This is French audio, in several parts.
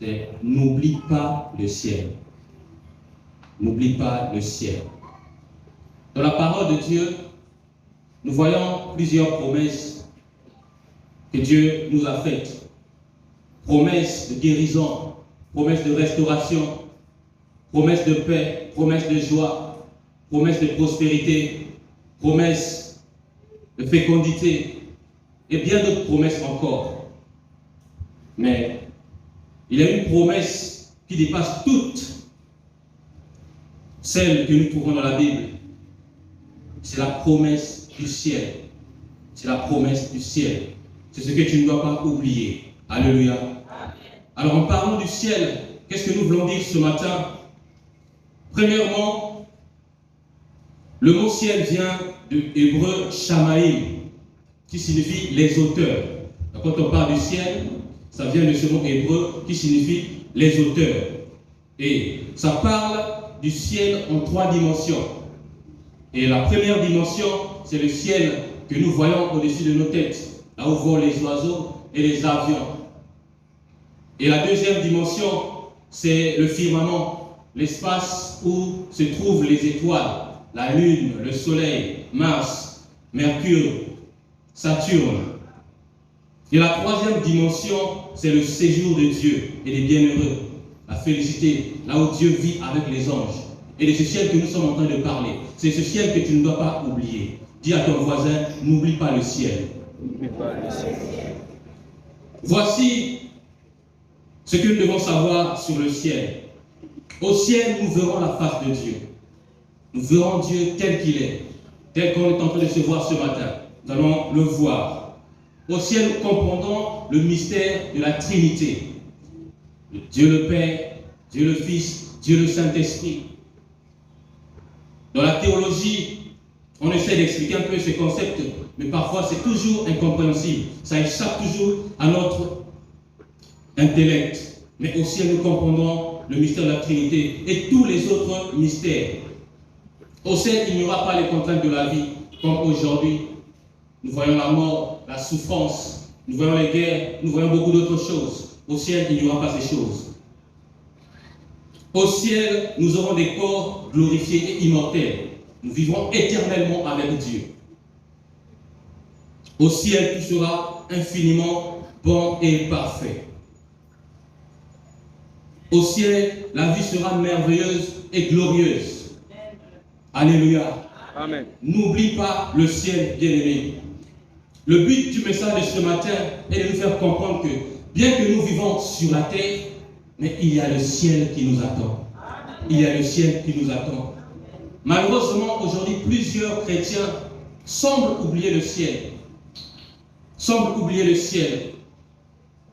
c'est n'oublie pas le ciel. N'oublie pas le ciel. Dans la parole de Dieu, nous voyons plusieurs promesses que Dieu nous a faites. Promesses de guérison, promesses de restauration, promesses de paix, promesses de joie, promesses de prospérité, promesses de fécondité et bien d'autres promesses encore. Mais il y a une promesse qui dépasse toutes celles que nous trouvons dans la Bible. C'est la promesse du ciel. C'est la promesse du ciel. C'est ce que tu ne dois pas oublier. Alléluia. Alors en parlant du ciel, qu'est-ce que nous voulons dire ce matin? Premièrement, le mot ciel vient de hébreu shamaïm, qui signifie les hauteurs. Quand on parle du ciel, ça vient de ce mot hébreu qui signifie les hauteurs. Et ça parle du ciel en 3 dimensions. Et la première dimension, c'est le ciel que nous voyons au-dessus de nos têtes, là où volent les oiseaux et les avions. Et la deuxième dimension, c'est le firmament, l'espace où se trouvent les étoiles, la Lune, le Soleil, Mars, Mercure, Saturne. Et la troisième dimension, c'est le séjour de Dieu et des bienheureux, la félicité, là où Dieu vit avec les anges. Et de ce ciel que nous sommes en train de parler, c'est ce ciel que tu ne dois pas oublier. Dis à ton voisin, n'oublie pas le ciel. N'oublie pas le ciel. Voici ce que nous devons savoir sur le ciel. Au ciel, nous verrons la face de Dieu. Nous verrons Dieu tel qu'il est, tel qu'on est en train de se voir ce matin. Nous allons le voir. Au ciel, nous comprendrons le mystère de la Trinité. Dieu le Père, Dieu le Fils, Dieu le Saint-Esprit. Dans la théologie, on essaie d'expliquer un peu ce concept, mais parfois c'est toujours incompréhensible. Ça échappe toujours à notre intellect. Mais au ciel, nous comprendrons le mystère de la Trinité et tous les autres mystères. Au ciel, il n'y aura pas les contraintes de la vie, comme aujourd'hui. Nous voyons la mort, la souffrance, nous voyons les guerres, nous voyons beaucoup d'autres choses. Au ciel, il n'y aura pas ces choses. Au ciel, nous aurons des corps glorifiés et immortels. Nous vivrons éternellement avec Dieu. Au ciel, tout sera infiniment bon et parfait. Au ciel, la vie sera merveilleuse et glorieuse. Alléluia. Amen. N'oublie pas le ciel, bien-aimé. Le but du message de ce matin est de nous faire comprendre que, bien que nous vivons sur la terre, mais il y a le ciel qui nous attend. Il y a le ciel qui nous attend. Malheureusement, aujourd'hui, plusieurs chrétiens semblent oublier le ciel. Semblent oublier le ciel.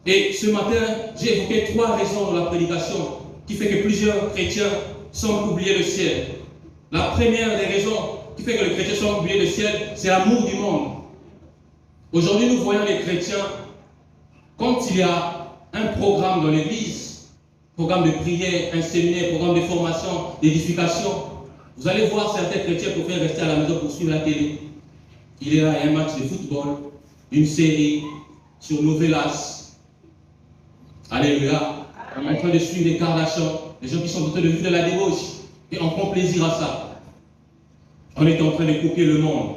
Et ce matin, j'ai évoqué 3 raisons dans la prédication qui fait que plusieurs chrétiens semblent oublier le ciel. La première des raisons qui fait que les chrétiens semblent oublier le ciel, c'est l'amour du monde. Aujourd'hui, nous voyons les chrétiens, quand il y a un programme dans l'église, programme de prière, un séminaire, programme de formation, d'édification, vous allez voir certains chrétiens préfèrent rester à la maison pour suivre la télé. Il y a un match de football, une série sur Novelas. Alléluia. En train de suivre les Kardashians, les gens qui sont en train de vivre de la débauche. Et on prend plaisir à ça. On est en train de copier le monde.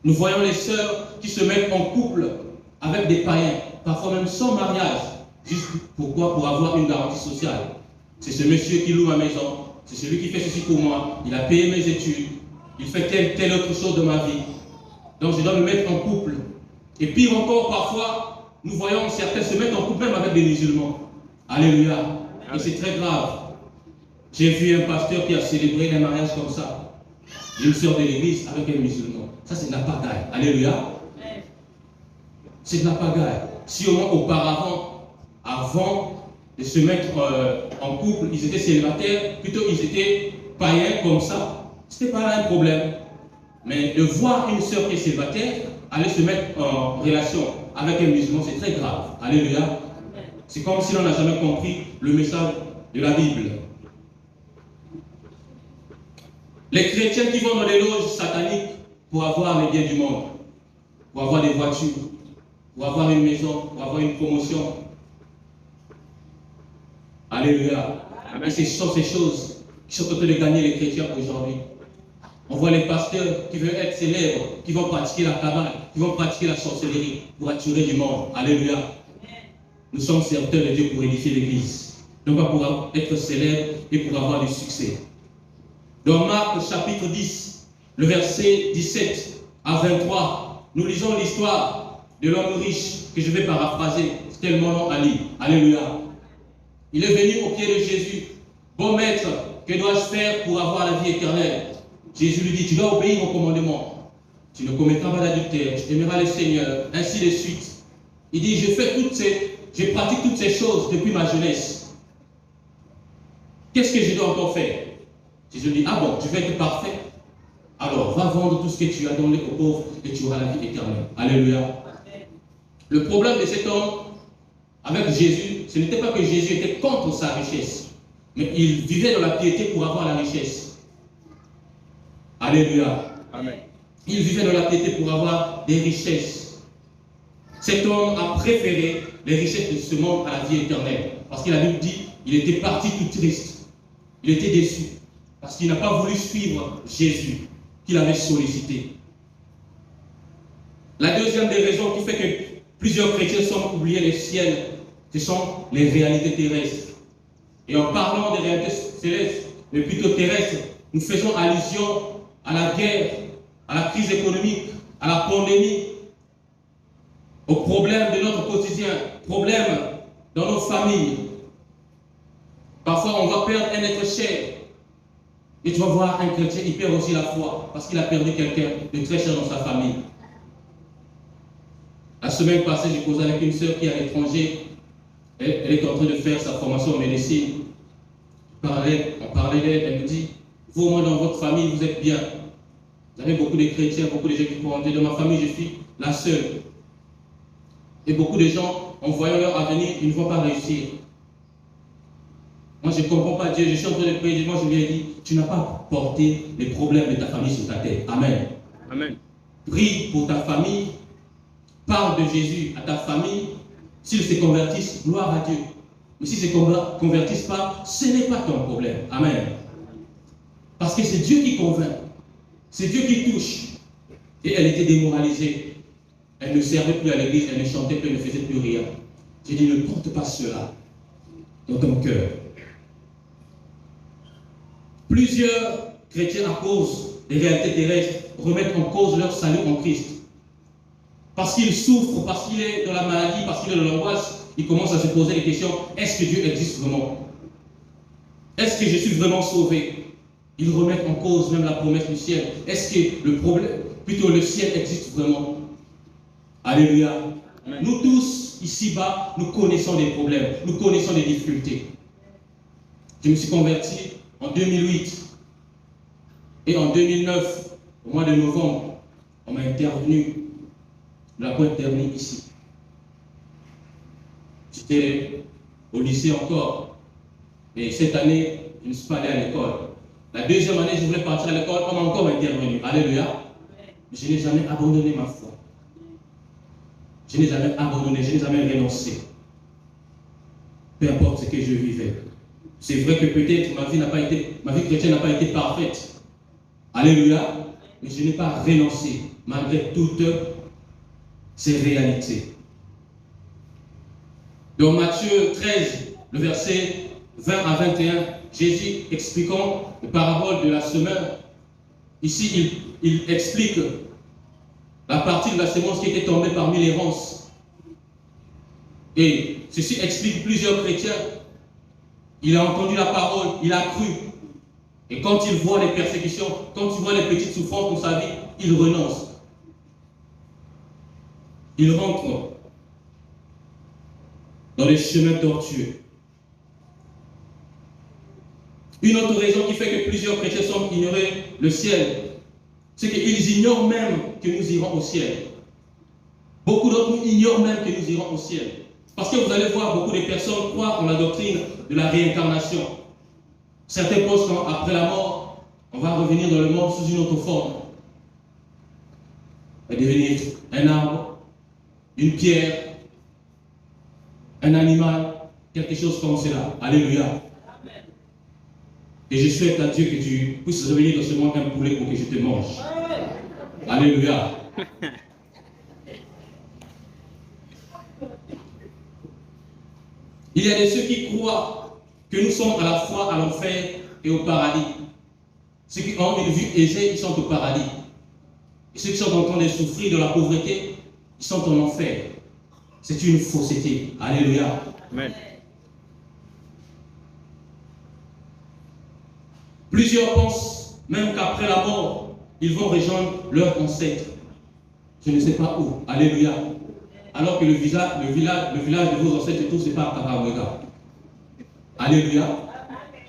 Nous voyons les sœurs qui se mettent en couple avec des païens, parfois même sans mariage. Juste pourquoi? Pour avoir une garantie sociale. C'est ce monsieur qui loue ma maison, c'est celui qui fait ceci pour moi, il a payé mes études, il fait telle autre chose de ma vie. Donc je dois me mettre en couple. Et pire encore, parfois, nous voyons certains se mettre en couple même avec des musulmans. Alléluia. Et c'est très grave. J'ai vu un pasteur qui a célébré un mariage comme ça. Une sœur de l'église avec un musulman. Ça, c'est de la pagaille. Alléluia. C'est de la pagaille. Si au moins auparavant, avant de se mettre en couple, ils étaient célibataires, plutôt ils étaient païens comme ça, ce n'était pas là un problème. Mais de voir une sœur qui est célibataire aller se mettre en relation avec un musulman, c'est très grave. Alléluia. C'est comme si on n'a jamais compris le message de la Bible. Les chrétiens qui vont dans les loges sataniques pour avoir les biens du monde, pour avoir des voitures, pour avoir une maison, pour avoir une promotion. Alléluia. Et ce sont ces choses qui sont en train de gagner les chrétiens aujourd'hui. On voit les pasteurs qui veulent être célèbres, qui vont pratiquer la cabale, qui vont pratiquer la sorcellerie pour attirer du monde. Alléluia. Nous sommes serviteurs de Dieu pour édifier l'Église. Non pas pour être célèbres et pour avoir du succès. Dans Marc chapitre 10, le verset 17 à 23, nous lisons l'histoire de l'homme riche que je vais paraphraser. C'est tellement long à lire. Alléluia. Il est venu au pied de Jésus. Bon maître, que dois-je faire pour avoir la vie éternelle? Jésus lui dit, tu dois obéir au commandement. Tu ne commettras pas d'adultère, tu aimeras le Seigneur, ainsi de suite. Il dit, je pratique toutes ces choses depuis ma jeunesse. Qu'est-ce que je dois encore faire? Jésus lui dit, ah bon, tu veux être parfait? Alors, va vendre tout ce que tu as donné aux pauvres et tu auras la vie éternelle. Alléluia. Le problème de cet homme avec Jésus, ce n'était pas que Jésus était contre sa richesse, mais il vivait dans la piété pour avoir la richesse. Alléluia. Amen. Il vivait dans la piété pour avoir des richesses. Cet homme a préféré les richesses de ce monde à la vie éternelle. Parce que la Bible dit, il était parti tout triste. Il était déçu. Parce qu'il n'a pas voulu suivre Jésus, qu'il avait sollicité. La deuxième des raisons qui fait que plusieurs chrétiens sont oubliés le ciel, ce sont les réalités terrestres. Et en parlant des réalités célestes, mais plutôt terrestres, nous faisons allusion à la guerre, à la crise économique, à la pandémie, aux problèmes de notre quotidien, problèmes dans nos familles. Parfois, on va perdre un être cher. Et tu vas voir un chrétien, il perd aussi la foi, parce qu'il a perdu quelqu'un de très cher dans sa famille. La semaine passée, j'ai causé avec une sœur qui est à l'étranger. Elle est en train de faire sa formation en médecine. On parlait d'elle, elle me dit, vous au moins dans votre famille, vous êtes bien. Vous avez beaucoup de chrétiens, beaucoup de gens qui croient en Dieu. Dans ma famille, je suis la seule. Et beaucoup de gens, en voyant leur avenir, ils ne vont pas réussir. Moi, je ne comprends pas Dieu. Je suis en train de prier. Moi, je lui ai dit, tu n'as pas porté les problèmes de ta famille sur ta tête. Amen. Amen. Prie pour ta famille. Parle de Jésus à ta famille. S'ils se convertissent, gloire à Dieu. Mais s'ils ne se convertissent pas, ce n'est pas ton problème. Amen. Parce que c'est Dieu qui convainc. C'est Dieu qui touche. Et elle était démoralisée. Elle ne servait plus à l'église, elle ne chantait plus, elle ne faisait plus rien. J'ai dit, ne porte pas cela dans ton cœur. Plusieurs chrétiens, à cause des réalités terrestres, remettent en cause leur salut en Christ. Parce qu'ils souffrent, parce qu'il est dans la maladie, parce qu'il est dans l'angoisse, ils commencent à se poser des questions. Est-ce que Dieu existe vraiment? Est-ce que je suis vraiment sauvé? Ils remettent en cause même la promesse du ciel. Est-ce que le problème, plutôt le ciel existe vraiment? Alléluia. Amen. Nous tous, ici-bas, nous connaissons des problèmes, nous connaissons des difficultés. Je me suis converti en 2008. Et en 2009, au mois de novembre, on m'a intervenu de la pointe dernière ici. J'étais au lycée encore. Et cette année, je ne suis pas allé à l'école. La deuxième année, je voulais partir à l'école, on m'a encore intervenu. Alléluia. Je n'ai jamais abandonné ma foi. Je n'ai jamais abandonné, je n'ai jamais renoncé. Peu importe ce que je vivais. C'est vrai que peut-être ma vie chrétienne n'a pas été parfaite. Alléluia. Mais je n'ai pas renoncé malgré toutes ces réalités. Dans Matthieu 13, le verset 20 à 21, Jésus expliquant la parabole de la semeur, ici il explique la partie de la semence qui était tombée parmi les ronces. Et ceci explique plusieurs chrétiens. Il a entendu la parole, il a cru. Et quand il voit les persécutions, quand il voit les petites souffrances pour sa vie, il renonce. Il rentre dans les chemins tortueux. Une autre raison qui fait que plusieurs chrétiens semblent ignorer le ciel, c'est qu'ils ignorent même que nous irons au ciel. Beaucoup d'entre nous ignorent même que nous irons au ciel. Parce que vous allez voir, beaucoup de personnes croient en la doctrine de la réincarnation. Certains pensent qu'après la mort, on va revenir dans le monde sous une autre forme. On va devenir un arbre, une pierre, un animal, Quelque chose comme cela. Alléluia. Et je souhaite à Dieu que tu puisses revenir dans ce monde un poulet pour que je te mange. Alléluia. Il y a de ceux qui croient que nous sommes à la fois à l'enfer et au paradis. Ceux qui ont une vue aisée, ils sont au paradis. Et ceux qui sont en train de souffrir de la pauvreté, ils sont en enfer. C'est une fausseté. Alléluia. Amen. Plusieurs pensent même qu'après la mort, ils vont rejoindre leurs ancêtres. Je ne sais pas où. Alléluia. Alors que le village de vos ancêtres et tout, c'est pas Kakamwega. Alléluia.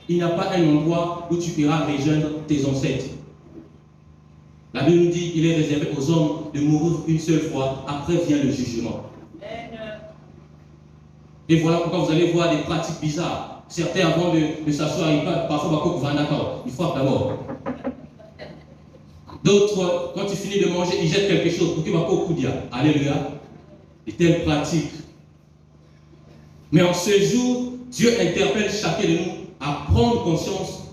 Il n'y a pas un endroit où tu iras rejoindre tes ancêtres. La Bible nous dit qu'il est réservé aux hommes de mourir une seule fois, après vient le jugement. Et voilà pourquoi vous allez voir des pratiques bizarres. Certains, avant de s'asseoir, parfois, ils frappent d'abord. D'autres, quand tu finis de manger, ils jettent quelque chose pour que tu dire. Alléluia. De telles pratiques. Mais en ce jour, Dieu interpelle chacun de nous à prendre conscience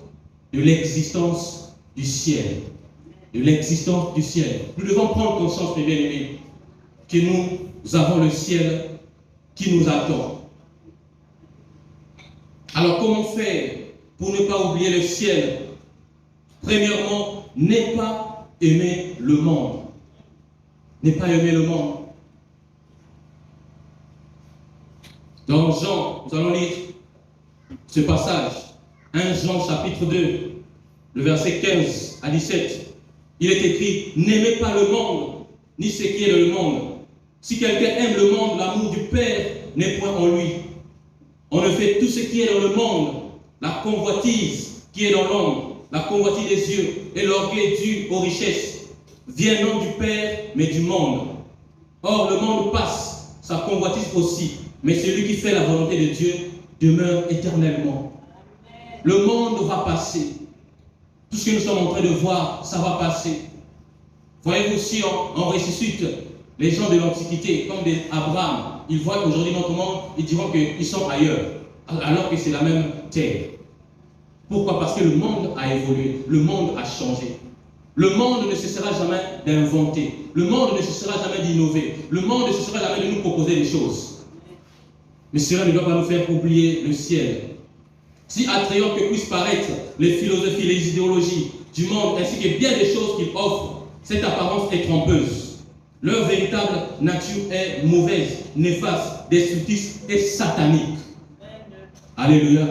de l'existence du ciel. De l'existence du ciel. Nous devons prendre conscience, mes bien-aimés, que nous avons le ciel qui nous attend. Alors, comment faire pour ne pas oublier le ciel? Premièrement, ne pas aimer le monde. Ne pas aimer le monde. Dans Jean, nous allons lire ce passage. 1 Jean chapitre 2, le verset 15 à 17. Il est écrit, n'aimez pas le monde, ni ce qui est dans le monde. Si quelqu'un aime le monde, l'amour du Père n'est point en lui. On ne fait tout ce qui est dans le monde, la convoitise qui est dans l'homme, la convoitise des yeux et l'orgueil dû aux richesses, vient non du Père, mais du monde. Or, le monde passe, sa convoitise aussi, mais celui qui fait la volonté de Dieu demeure éternellement. Le monde va passer. Tout ce que nous sommes en train de voir, ça va passer. Voyez-vous, si on ressuscite les gens de l'Antiquité, comme des Abraham, ils voient aujourd'hui notre monde, ils diront qu'ils sont ailleurs, alors que c'est la même terre. Pourquoi? Parce que le monde a évolué, le monde a changé. Le monde ne cessera jamais d'inventer, le monde ne cessera jamais d'innover, le monde ne cessera jamais de nous proposer des choses. Mais cela ne doit pas nous faire oublier le ciel. Si attrayant que puissent paraître les philosophies, les idéologies du monde, ainsi que bien des choses qu'ils offrent, cette apparence est trompeuse. Leur véritable nature est mauvaise, néfaste, destructrice et satanique. Alléluia.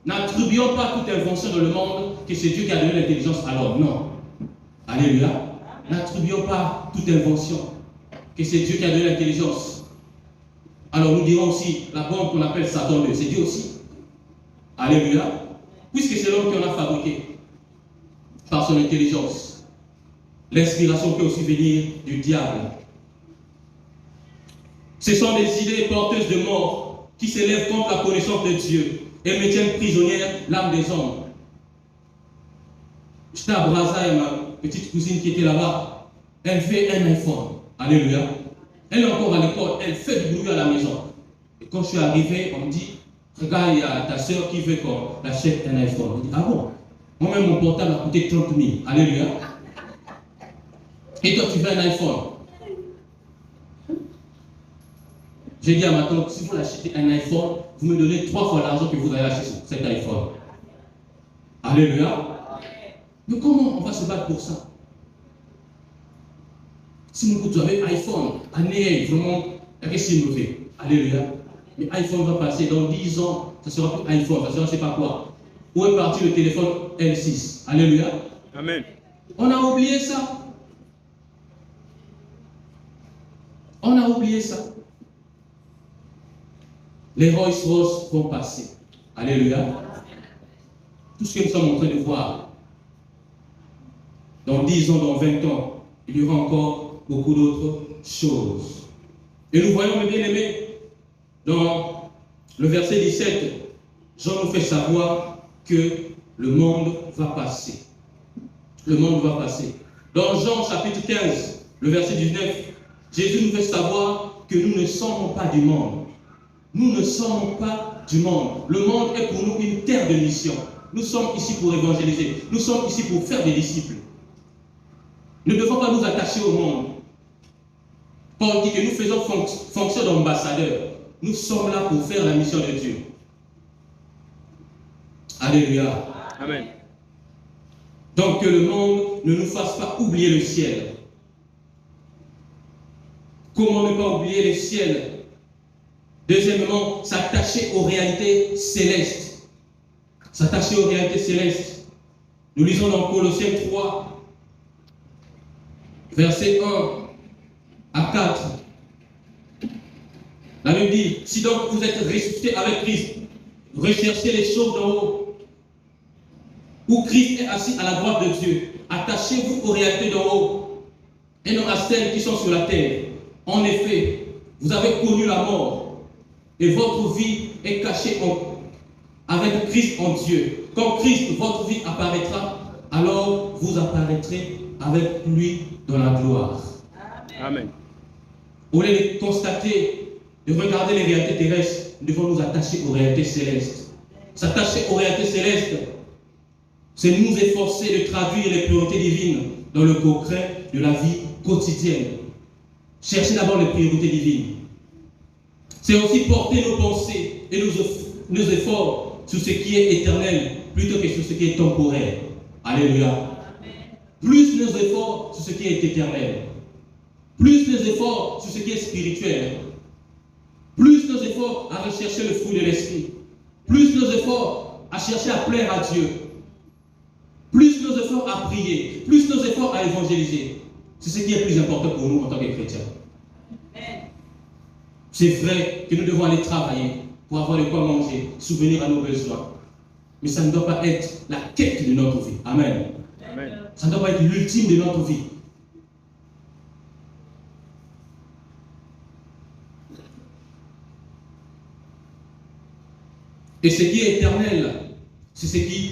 N'attribuons pas toute invention dans le monde que c'est Dieu qui a donné l'intelligence à l'homme. Non. Alléluia. N'attribuons pas toute invention que c'est Dieu qui a donné l'intelligence. Alors nous dirons aussi, la bombe qu'on appelle Satan 2, c'est Dieu aussi. Alléluia. Puisque c'est l'homme qui en a fabriqué par son intelligence. L'inspiration peut aussi venir du diable. Ce sont des idées porteuses de mort qui s'élèvent contre la connaissance de Dieu et maintiennent prisonnière l'âme des hommes. J'étais à Brazzaville, ma petite cousine qui était là-bas. Elle fait un iPhone. Alléluia. Elle est encore à l'école. Elle fait du bruit à la maison. Et quand je suis arrivé, on me dit, regarde, il y a ta soeur qui veut qu'on achète un iPhone. Je dis, ah bon? Moi-même, mon portable a coûté 30 000. Alléluia. Et toi, tu veux un iPhone? J'ai dit à ma tante, si vous achetez un iPhone, vous me donnez 3 fois l'argent que vous allez acheter cet iPhone. Alléluia. Mais comment on va se battre pour ça? Si vous avez iPhone, année, vraiment, qu'est-ce qu'il me fait? Alléluia. Mais iPhone va passer dans 10 ans, ça sera plus iPhone, ça sera je ne sais pas quoi. Où est parti le téléphone L6? Alléluia. Amen. On a oublié ça. On a oublié ça. Les Rolls-Royce vont passer. Alléluia. Tout ce que nous sommes en train de voir, dans 10 ans, dans 20 ans, il y aura encore beaucoup d'autres choses. Et nous voyons, mes bien-aimés, dans le verset 17, Jean nous fait savoir que le monde va passer. Le monde va passer. Dans Jean chapitre 15, le verset 19, Jésus nous fait savoir que nous ne sommes pas du monde. Nous ne sommes pas du monde. Le monde est pour nous une terre de mission. Nous sommes ici pour évangéliser. Nous sommes ici pour faire des disciples. Nous ne devons pas nous attacher au monde. Paul dit que nous faisons fonction d'ambassadeurs. Nous sommes là pour faire la mission de Dieu. Alléluia. Amen. Donc que le monde ne nous fasse pas oublier le ciel. Comment ne pas oublier le ciel? Deuxièmement, s'attacher aux réalités célestes. S'attacher aux réalités célestes. Nous lisons dans Colossiens 3, versets 1 à 4. La Bible dit, si donc vous êtes ressuscités avec Christ, recherchez les choses d'en haut, où Christ est assis à la droite de Dieu. Attachez-vous aux réalités d'en haut, et non à celles qui sont sur la terre. En effet, vous avez connu la mort, et votre vie est cachée avec Christ en Dieu. Quand Christ, votre vie, apparaîtra, alors vous apparaîtrez avec lui dans la gloire. Amen. Au lieu de constater, de regarder les réalités terrestres, nous devons nous attacher aux réalités célestes. S'attacher aux réalités célestes, c'est nous efforcer de traduire les priorités divines dans le concret de la vie quotidienne. Chercher d'abord les priorités divines. C'est aussi porter nos pensées et nos efforts sur ce qui est éternel plutôt que sur ce qui est temporaire. Alléluia. Plus nos efforts sur ce qui est éternel. Plus nos efforts sur ce qui est spirituel. Plus nos efforts à rechercher le fruit de l'esprit. Plus nos efforts à chercher à plaire à Dieu. Plus nos efforts à prier. Plus nos efforts à évangéliser. C'est ce qui est plus important pour nous en tant que chrétiens. C'est vrai que nous devons aller travailler pour avoir de quoi manger, souvenir à nos besoins. Mais ça ne doit pas être la quête de notre vie. Amen. Amen. Ça ne doit pas être l'ultime de notre vie. Et ce qui est éternel, c'est ce qui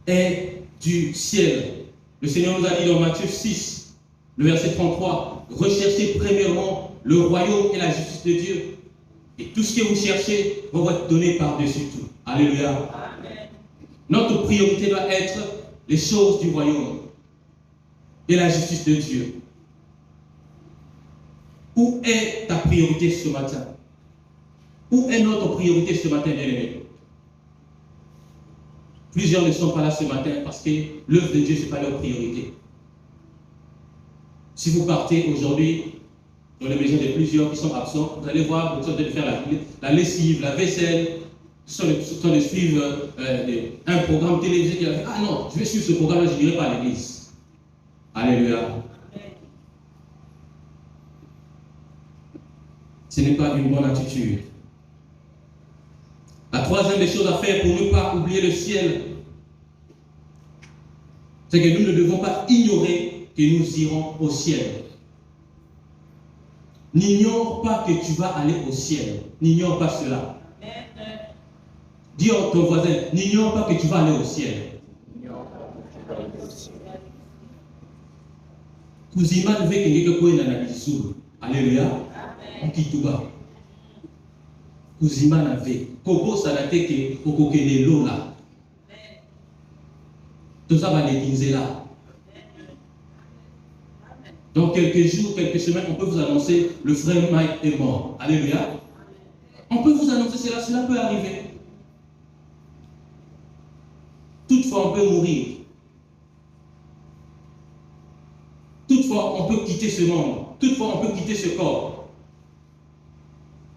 est du ciel. Le Seigneur nous a dit dans Matthieu 6, le verset 33, recherchez premièrement le royaume et la justice de Dieu. Et tout ce que vous cherchez va vous être donné par-dessus tout. Alléluia. Amen. Notre priorité doit être les choses du royaume et la justice de Dieu. Où est ta priorité ce matin? Où est notre priorité ce matin, bien-aimés? Plusieurs ne sont pas là ce matin parce que l'œuvre de Dieu, ce n'est pas leur priorité. Si vous partez aujourd'hui dans les maisons de plusieurs qui sont absents, vous allez voir, vous êtes de faire la lessive, la vaisselle, sont de suivre un programme télévisé qui a fait, ah non, je vais suivre ce programme-là, je n'irai pas à l'église. Alléluia. Ce n'est pas une bonne attitude. La troisième des choses à faire pour ne pas oublier le ciel, c'est que nous ne devons pas ignorer que nous irons au ciel. N'ignore pas que tu vas aller au ciel. N'ignore pas cela. Dis à ton voisin, n'ignore pas que tu vas aller au ciel. Kuzima veut que quelqu'un puisse analyser. Alléluia. On quitte tout bas. Kuzima n'avait. Kobo salate que okokele lola. Tout ça va l'église là. Dans quelques jours, quelques semaines, on peut vous annoncer le frère Mike est mort. Alléluia. On peut vous annoncer cela, cela peut arriver. Toutefois, on peut mourir. Toutefois, on peut quitter ce monde. Toutefois, on peut quitter ce corps.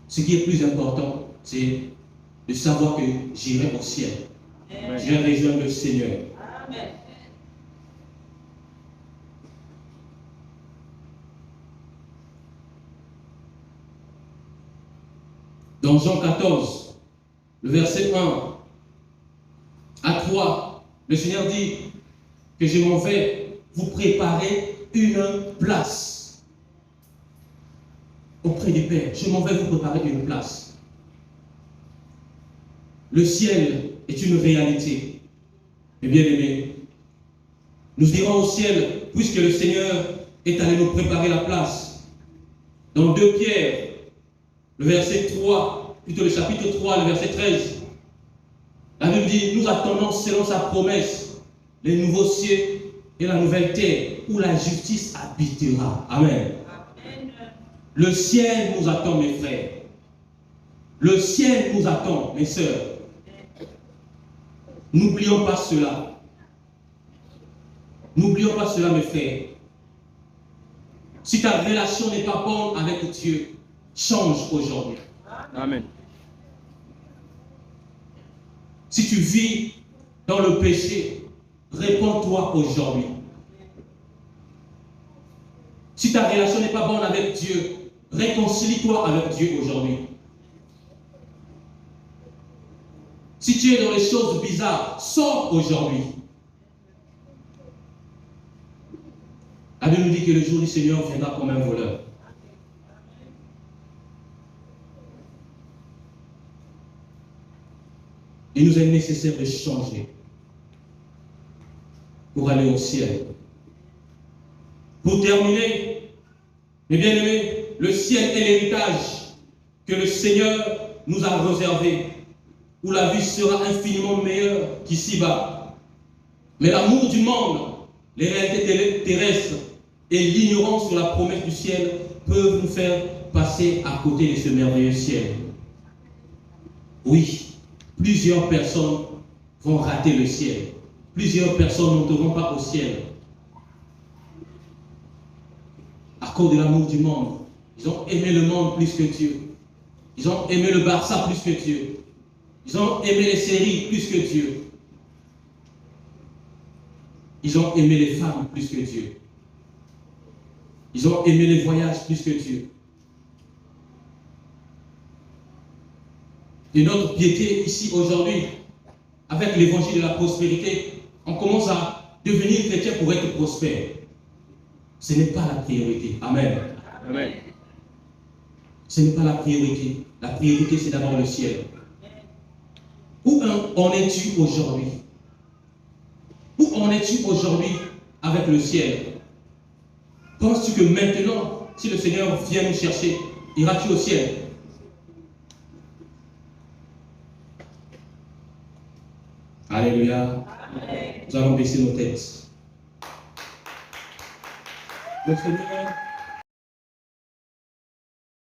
Ce qui est plus important, c'est de savoir que j'irai au ciel. Je vais rejoindre le Seigneur. Amen. Dans Jean 14, le verset 1 à 3, le Seigneur dit que je m'en vais vous préparer une place auprès du Père. Je m'en vais vous préparer une place. Le ciel est une réalité. Et bien aimé, nous irons au ciel puisque le Seigneur est allé nous préparer la place. Dans 2 Pierre, le verset 3 plutôt le chapitre 3, le verset 13. La Bible dit, nous attendons selon sa promesse les nouveaux cieux et la nouvelle terre où la justice habitera. Amen. Le ciel nous attend, mes frères. Le ciel nous attend, mes sœurs. N'oublions pas cela. N'oublions pas cela, mes frères. Si ta relation n'est pas bonne avec Dieu, change aujourd'hui. Amen. Si tu vis dans le péché, réponds-toi aujourd'hui. Si ta relation n'est pas bonne avec Dieu, réconcilie-toi avec Dieu aujourd'hui. Si tu es dans les choses bizarres, sors aujourd'hui. La Bible nous dit que le jour du Seigneur viendra comme un voleur. Il nous est nécessaire de changer pour aller au ciel. Pour terminer, mes bien-aimés, le ciel est l'héritage que le Seigneur nous a réservé, où la vie sera infiniment meilleure qu'ici-bas. Mais l'amour du monde, les réalités terrestres et l'ignorance sur la promesse du ciel peuvent nous faire passer à côté de ce merveilleux ciel. Oui, plusieurs personnes vont rater le ciel. Plusieurs personnes ne monteront pas au ciel. À cause de l'amour du monde. Ils ont aimé le monde plus que Dieu. Ils ont aimé le Barça plus que Dieu. Ils ont aimé les séries plus que Dieu. Ils ont aimé les femmes plus que Dieu. Ils ont aimé les voyages plus que Dieu. Et notre piété ici aujourd'hui, avec l'évangile de la prospérité, on commence à devenir chrétien pour être prospère. Ce n'est pas la priorité. Amen. Amen. Ce n'est pas la priorité. La priorité, c'est d'abord le ciel. Où en es-tu aujourd'hui? Où en es-tu aujourd'hui avec le ciel? Penses-tu que maintenant, si le Seigneur vient nous chercher, iras-tu au ciel? Alléluia. Amen. Nous allons baisser nos têtes. Le Seigneur